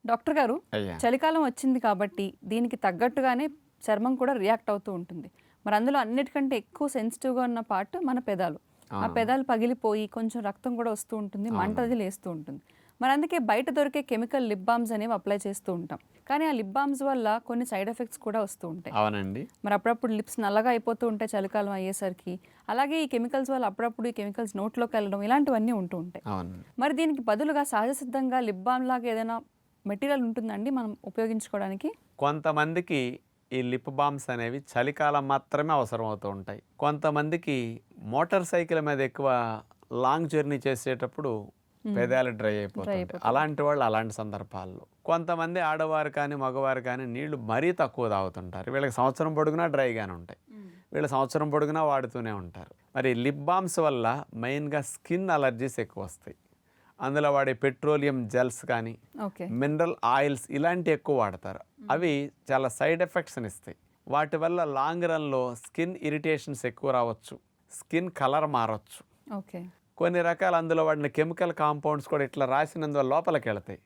Doctor గారు, అయ్యా. చలికాలం వచ్చింది కాబట్టి దీనికి తగ్గట్టుగానే చర్మం కూడా రియాక్ట్ అవుతూ ఉంటుంది. మరి అందులో అన్నిటికంటే ఎక్కువ సెన్సిటివ్గా ఉన్న పార్ట్ మన పెదాలు. ఆ పెదాలు పగిలిపోయి కొంచెం రక్తం కూడా వస్తూ ఉంటుంది, మంట అది లేస్తూ ఉంటుంది. మరి అందుకే బయట దొరికే కెమికల్ లిప్ బామ్స్ అనేవి అప్లై చేస్తూ ఉంటాం. కానీ ఆ లిప్ బామ్స్ వల్ల కొన్ని సైడ్ ఎఫెక్ట్స్ కూడా వస్తూ ఉంటాయి. అవునండి. మరి అప్పుడప్పుడు లిప్స్ నల్లగా అయిపోతూ ఉంటాయి చలికాలం అయ్యేసరికి. అలాగే ఈ కెమికల్స్ వల్ల అప్పుడప్పుడు ఈ కెమికల్స్ నోట్లోకి వెళ్ళడం ఇలాంటివన్నీ ఉంటూ ఉంటాయి. అవును. మరి దీనికి బదులుగా సహజ సిద్ధంగా లిప్ బామ్ లాగా ఏదైనా మెటీరియల్ ఉంటుందండి మనం ఉపయోగించుకోవడానికి? కొంతమందికి ఈ లిప్ బామ్స్ అనేవి చలికాలం మాత్రమే అవసరం అవుతూ ఉంటాయి. కొంతమందికి మోటార్ సైకిల్ మీద ఎక్కువ లాంగ్ జర్నీ చేసేటప్పుడు పెదాలు డ్రై అయిపోతాయి. అలాంటి వాళ్ళు అలాంటి సందర్భాల్లో. కొంతమంది ఆడవారు కానీ మగవారు కానీ నీళ్లు మరీ తక్కువ తాగుతుంటారు. వీళ్ళకి సంవత్సరం పొడుగునా డ్రైగానే ఉంటాయి. వీళ్ళు సంవత్సరం పొడుగునా వాడుతూనే ఉంటారు. మరి లిప్ బామ్స్ వల్ల మెయిన్గా స్కిన్ అలర్జీస్ ఎక్కువ వస్తాయి. అందులో వాడే పెట్రోలియం జెల్స్ కానీ మినరల్ ఆయిల్స్ ఇలాంటివి ఎక్కువ వాడతారు. అవి చాలా సైడ్ ఎఫెక్ట్స్ని ఇస్తాయి. వాటి వల్ల లాంగ్ రన్లో స్కిన్ ఇరిటేషన్స్ ఎక్కువ రావచ్చు, స్కిన్ కలర్ మారచ్చు. కొన్ని రకాల అందులో వాడిన కెమికల్ కాంపౌండ్స్ కూడా ఇట్లా రాసినందువల్ల లోపలికి వెళతాయి.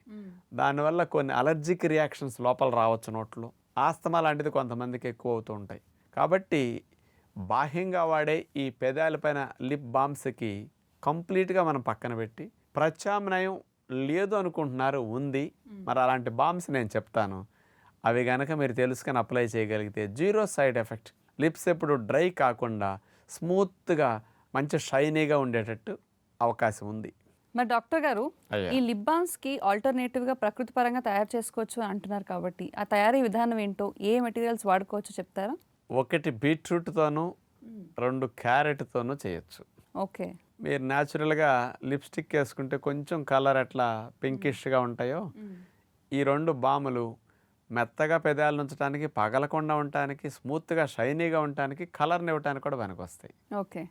దానివల్ల కొన్ని అలర్జిక్ రియాక్షన్స్ లోపల రావచ్చు నోట్లో. ఆస్తమా లాంటిది కొంతమందికి ఎక్కువ అవుతూ ఉంటాయి. కాబట్టి బాహ్యంగా వాడే ఈ పెదాలపైన లిప్ బామ్స్కి కంప్లీట్గా మనం పక్కన పెట్టి ప్రత్యామ్నాయం లేదు అనుకుంటున్నారు, ఉంది. మరి అలాంటి బామ్స్ నేను చెప్తాను. అవి కనుక మీరు తెలుసుకొని అప్లై చేయగలిగితే జీరో సైడ్ ఎఫెక్ట్, లిప్స్ ఎప్పుడు డ్రై కాకుండా స్మూత్గా మంచి షైనీగా ఉండేటట్టు అవకాశం ఉంది. మరి డాక్టర్ గారు, ఈ లిప్ బామ్స్కి ఆల్టర్నేటివ్గా ప్రకృతి పరంగా తయారు చేసుకోవచ్చు అంటున్నారు కాబట్టి ఆ తయారీ విధానం ఏంటో, ఏ మెటీరియల్స్ వాడుకోవచ్చో చెప్తారా? 1 బీట్రూట్తోనూ 2 క్యారెట్తోనూ చేయొచ్చు. ఓకే. మీరు న్యాచురల్గా లిప్స్టిక్ వేసుకుంటే కొంచెం కలర్ ఎట్లా పింకిష్గా ఉంటాయో, ఈ 2 బాములు మెత్తగా పెదాలు ఉంచడానికి, పగలకుండా ఉండటానికి, స్మూత్గా షైనీగా ఉండటానికి, కలర్ని ఇవ్వడానికి కూడా పనికొస్తాయి. ఓకే.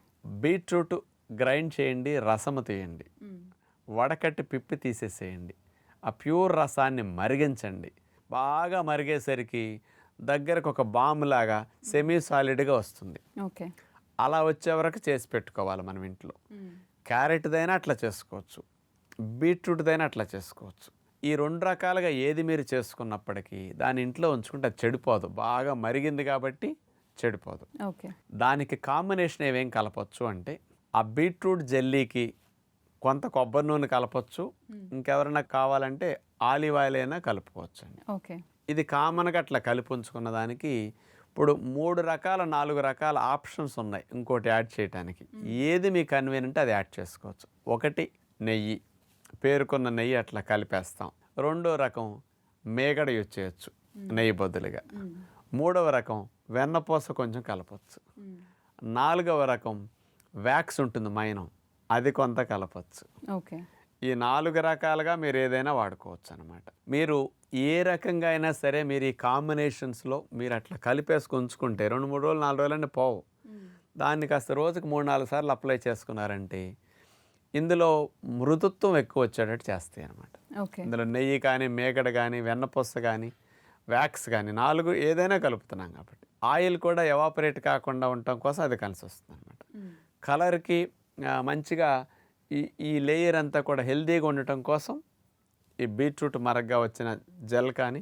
బీట్రూట్ గ్రైండ్ చేయండి, రసము తీయండి, వడకట్టి పిప్పి తీసేసేయండి. ఆ ప్యూర్ రసాన్ని మరిగించండి. బాగా మరిగేసరికి దగ్గరకు ఒక బాములాగా సెమీ సాలిడ్గా వస్తుంది. ఓకే. అలా వచ్చే వరకు చేసి పెట్టుకోవాలి మనం ఇంట్లో. క్యారెట్దైనా అట్లా చేసుకోవచ్చు, బీట్రూట్దైనా అట్లా చేసుకోవచ్చు. ఈ 2 రకాలుగా ఏది మీరు చేసుకున్నప్పటికీ దాని ఇంట్లో ఉంచుకుంటే అది చెడిపోదు. బాగా మరిగింది కాబట్టి చెడిపోదు. ఓకే. దానికి కాంబినేషన్ ఏమేం కలపచ్చు అంటే, ఆ బీట్రూట్ జెల్లీకి కొంత కొబ్బరి నూనె కలపచ్చు. ఇంకెవరైనా కావాలంటే ఆలివ్ ఆయిల్ అయినా కలుపుకోవచ్చు అండి. ఓకే. ఇది కామన్గా అట్లా కలిపి ఉంచుకున్న దానికి ఇప్పుడు 3 రకాల 4 రకాల ఆప్షన్స్ ఉన్నాయి ఇంకోటి యాడ్ చేయడానికి. ఏది మీ కన్వీనియంట్ అది యాడ్ చేసుకోవచ్చు. 1 నెయ్యి, పేరుకున్న నెయ్యి అట్లా కలిపేస్తాం. 2వ రకం మేగడ యూజ్ చేయొచ్చు నెయ్యి బదులుగా. 3వ రకం వెన్నపూస కొంచెం కలపచ్చు. 4వ రకం వ్యాక్స్ ఉంటుంది మైనం, అది కొంత కలపచ్చు. ఓకే. ఈ 4 రకాలుగా మీరు ఏదైనా వాడుకోవచ్చు అనమాట. మీరు ఏ రకంగా అయినా సరే మీరు ఈ కాంబినేషన్స్లో మీరు అట్లా కలిపేసుకు ఉంచుకుంటే 2-3 రోజులు 4 రోజులన్నీ పోవు. దాన్ని కాస్త రోజుకు 3-4 సార్లు అప్లై చేసుకున్నారంటే ఇందులో మృదుత్వం ఎక్కువ వచ్చేటట్టు చేస్తాయి అనమాట. ఇందులో నెయ్యి కానీ, మేగడ కానీ, వెన్నపూస కానీ, వ్యాక్స్ కానీ 4 ఏదైనా కలుపుతున్నాం కాబట్టి ఆయిల్ కూడా ఎవాపరేట్ కాకుండా ఉండటం కోసం అది కలిసి వస్తుంది అనమాట. కలర్కి మంచిగా ఈ లేయర్ అంతా కూడా హెల్దీగా ఉండటం కోసం ఈ బీట్రూట్ మరగ్గా వచ్చిన జెల్ కానీ,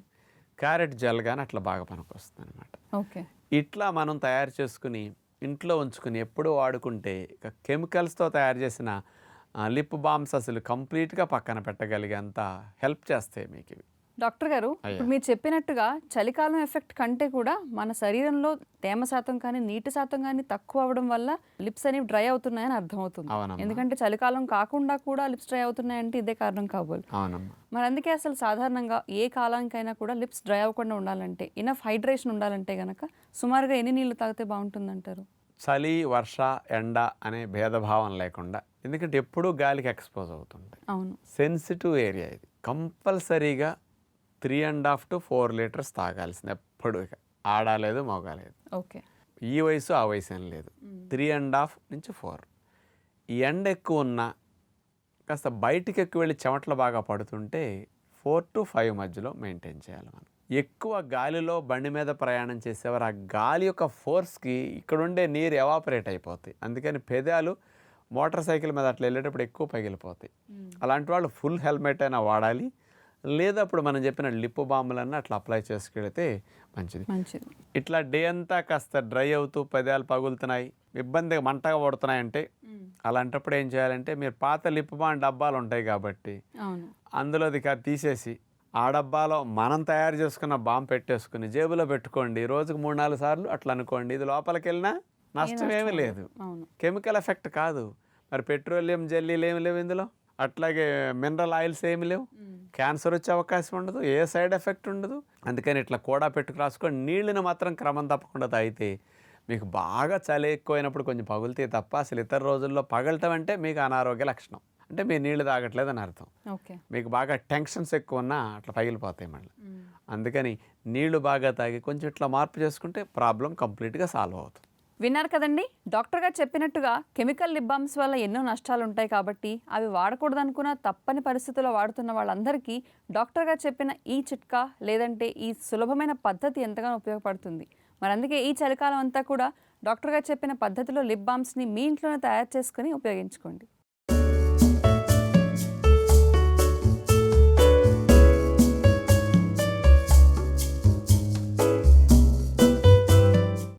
క్యారెట్ జెల్ కానీ అట్లా బాగా పనికొస్తుంది అనమాట. ఓకే. ఇట్లా మనం తయారు చేసుకుని ఇంట్లో ఉంచుకుని ఎప్పుడూ వాడుకుంటే ఇక కెమికల్స్తో తయారు చేసిన లిప్ బామ్స్ అసలు కంప్లీట్గా పక్కన పెట్టగలిగేంత హెల్ప్ చేస్తాయి మీకు ఇవి. డాక్టర్ గారు, ఇప్పుడు మీరు చెప్పినట్టుగా చలికాలం ఎఫెక్ట్ కంటే కూడా మన శరీరంలో తేమ శాతం కానీ, నీటి శాతం కానీ తక్కువ అవడం వల్ల లిప్స్ అనేవి డ్రై అవుతున్నాయని అర్థమవుతుంది. ఎందుకంటే చలికాలం కాకుండా కూడా లిప్స్ డ్రై అవుతున్నాయంటే ఇదే కారణం కాబోలు. మరి అందుకే అసలు సాధారణంగా ఏ కాలానికైనా కూడా లిప్స్ డ్రై అవ్వకుండా ఉండాలంటే, ఇనఫ్ హైడ్రేషన్ ఉండాలంటే కనుక సుమారుగా ఎన్ని నీళ్లు తాగితే బాగుంటుందంటారు? చలి, వర్ష, ఎండ అనే భేదభావం లేకుండా, ఎందుకంటే ఎప్పుడూ గాలికి ఎక్స్పోజ్ అవుతుంటాయి. అవును. సెన్సిటివ్ ఏరియా ఇది. కంపల్సరీగా 3.5 to 4 లీటర్స్ తాగాల్సింది ఎప్పుడు. ఆడలేదు మోగాలేదు. ఓకే. ఈ వయసు ఆ వయసు ఏం లేదు. 3.5 నుంచి 4. ఈ ఎండ ఎక్కువ ఉన్నా కాస్త బయటికి ఎక్కువ వెళ్ళి చెమటలు బాగా పడుతుంటే 4 to 5 మధ్యలో మెయింటైన్ చేయాలి మనం. ఎక్కువ గాలిలో బండి మీద ప్రయాణం చేసేవారు ఆ గాలి యొక్క ఫోర్స్కి ఇక్కడుండే నీరు ఎవాపరేట్ అయిపోతాయి. అందుకని పెదాలు మోటార్ సైకిల్ మీద అట్లా వెళ్ళేటప్పుడు ఎక్కువ పగిలిపోతాయి. అలాంటి వాళ్ళు ఫుల్ హెల్మెట్ అయినా వాడాలి, లేదా అప్పుడు మనం చెప్పిన లిప్ బామ్లన్నీ అట్లా అప్లై చేసుకెళ్తే మంచిది. మంచిది. ఇట్లా డే అంతా కాస్త డ్రై అవుతూ పెదాలు పగులుతున్నాయి, ఇబ్బందిగా మంటగా పడుతున్నాయంటే అలాంటప్పుడు ఏం చేయాలంటే మీరు పాత లిప్ బామ్ డబ్బాలు ఉంటాయి కాబట్టి అవును. అందులోది తీసేసి ఆ డబ్బాలో మనం తయారు చేసుకున్న బామ్ పెట్టేసుకుని జేబులో పెట్టుకోండి. రోజుకు 3-4 సార్లు అట్లా అనుకోండి. ఇది లోపలికి వెళ్ళినా నష్టం ఏమీ లేదు, అవును. కెమికల్ ఎఫెక్ట్ కాదు. మరి పెట్రోలియం జెల్లీలు ఏమి లేవు ఇందులో, అట్లాగే మినరల్ ఆయిల్స్ ఏమి లేవు, క్యాన్సర్ వచ్చే అవకాశం ఉండదు, ఏ సైడ్ ఎఫెక్ట్ ఉండదు. అందుకని ఇట్లా కూడా పెట్టుకు రాసుకొని నీళ్ళని మాత్రం క్రమం తప్పకుండా తాగితే మీకు బాగా చలి ఎక్కువైనప్పుడు కొంచెం పగులుతే తప్ప అసలు ఇతర రోజుల్లో పగలటం అంటే మీకు అనారోగ్య లక్షణం, అంటే మీరు నీళ్లు తాగట్లేదని అర్థం. ఓకే. మీకు బాగా టెన్షన్స్ ఎక్కువ ఉన్నా అట్లా పగిలిపోతాయి మళ్ళీ. అందుకని నీళ్లు బాగా తాగి కొంచెం ఇట్లా మార్పు చేసుకుంటే ప్రాబ్లం కంప్లీట్గా సాల్వ్ అవుతుంది. విన్నారు కదండి, డాక్టర్ గారు చెప్పినట్టుగా కెమికల్ లిప్ బామ్స్ వల్ల ఎన్నో నష్టాలు ఉంటాయి కాబట్టి అవి వాడకూడదనుకున్న తప్పని పరిస్థితుల్లో వాడుతున్న వాళ్ళందరికీ డాక్టర్ గారు చెప్పిన ఈ చిట్కా లేదంటే ఈ సులభమైన పద్ధతి ఎంతగానో ఉపయోగపడుతుంది. మరి అందుకే ఈ చలికాలం అంతా కూడా డాక్టర్ గారు చెప్పిన పద్ధతిలో లిప్ బామ్స్ని మీ ఇంట్లోనే తయారు చేసుకుని ఉపయోగించుకోండి.